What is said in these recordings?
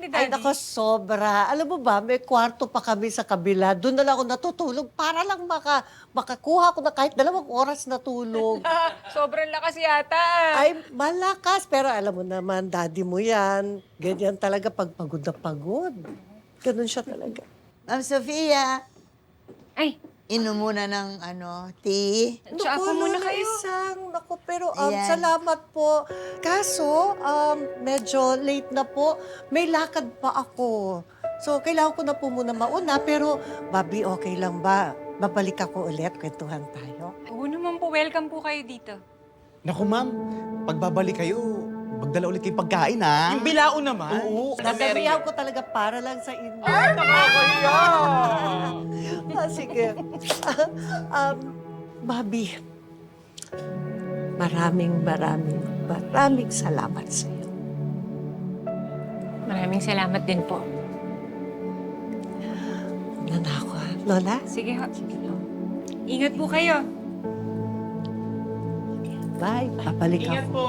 Daddy? Ay, nako, sobra. Alam mo ba, may kwarto pa kami sa kabila. Doon na lang ako natutulog para lang makakuha ko na kahit 2 oras na tulog. Sobrang lakas yata. Ay, malakas. Pero alam mo naman, daddy mo yan. Ganyan talaga pag pagod na pagod. Ganun siya talaga. Ma'am Sofia, Ay, inom muna ng tea. tsaka po muna kayo. Naku, pero Ayan. salamat po. Kaso, medyo late na po. May lakad pa ako. So, kailangan ko na po muna mauna. Pero, Bobby, okay lang ba? Babalik ako ulit, kwentuhan tayo. Oo naman po, welcome po kayo dito. Naku, ma'am. Pagbabalik kayo, magdala ulit kayong pagkain, ha? Yung bilao naman. Oo. Dadabihan ko talaga para lang sa inyo. Nakakahiya! Sige. Bobby, maraming salamat sa iyo. Maraming salamat din po. Nanako, Lola. Sige ho. Ingat po kayo. Bye. Babalik Ingat ako. po.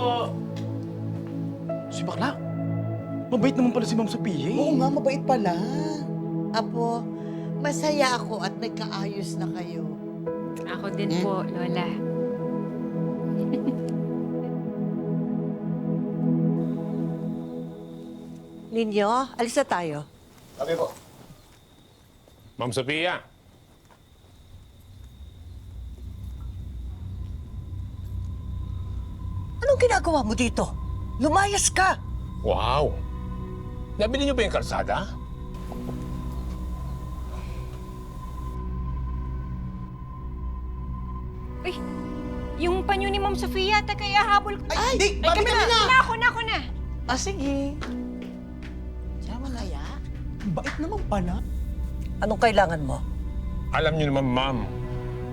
Si Bakla. Mabait naman pala si Ma'am Sophia. Oo nga, mabait pala. Apo, masaya ako at nagkaayos na kayo. Ako din po, Lola. Ninyo, alis na tayo. Sabi po. Ma'am Sophia, Anong ginagawa mo dito? Lumayas ka! wow! Nabili niyo ba yung kalsada? Uy, yung panyo ni Ma'am Sofia, kaya habol ko. Ay, hindi! Babi kami kami na! Ako na. Sige. Sama na ya. Bait naman pala. Anong kailangan mo? Alam niyo naman, ma'am,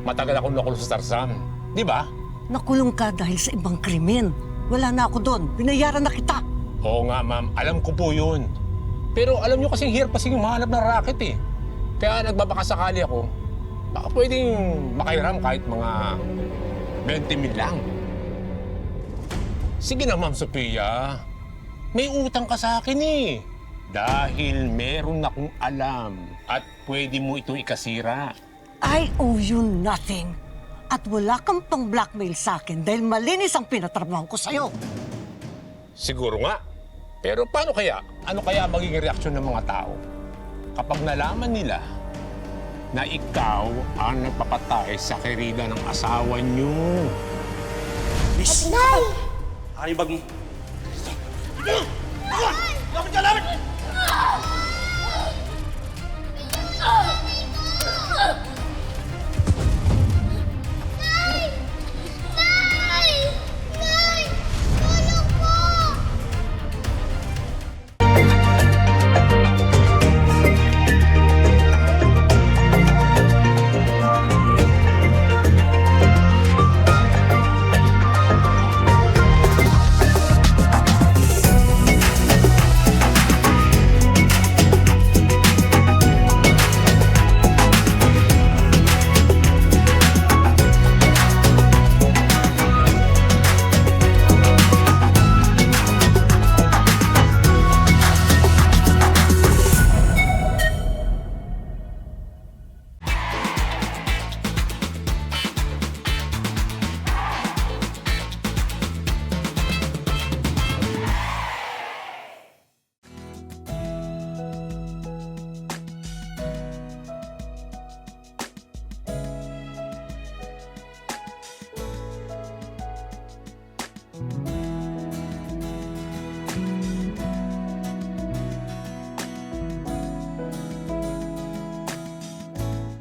matagal akong nakulong sa Tarzan. Di ba? Nakulong ka dahil sa ibang krimen. Wala na ako doon. Binayaran na kita. Oo nga, ma'am. Alam ko po yun. Pero alam niyo kasing hirap kasing mahanap ng racket eh. Kaya nagbabakasakali ako. Baka pwedeng makairam kahit mga 20,000 lang. Sige na, Ma'am Sophia. May utang ka sa akin eh. Dahil meron akong alam at pwede mo ito ikasira. I owe you nothing. At wala kang pang-blackmail sa akin dahil malinis ang pinatrabaho ko sa'yo. Siguro nga. Pero paano kaya? Ano kaya magiging reaksyon ng mga tao kapag nalaman nila na ikaw ang nagpapatay sa kerida ng asawa niyo? Miss! Ano yung bag mo? Lapit ka, lapit!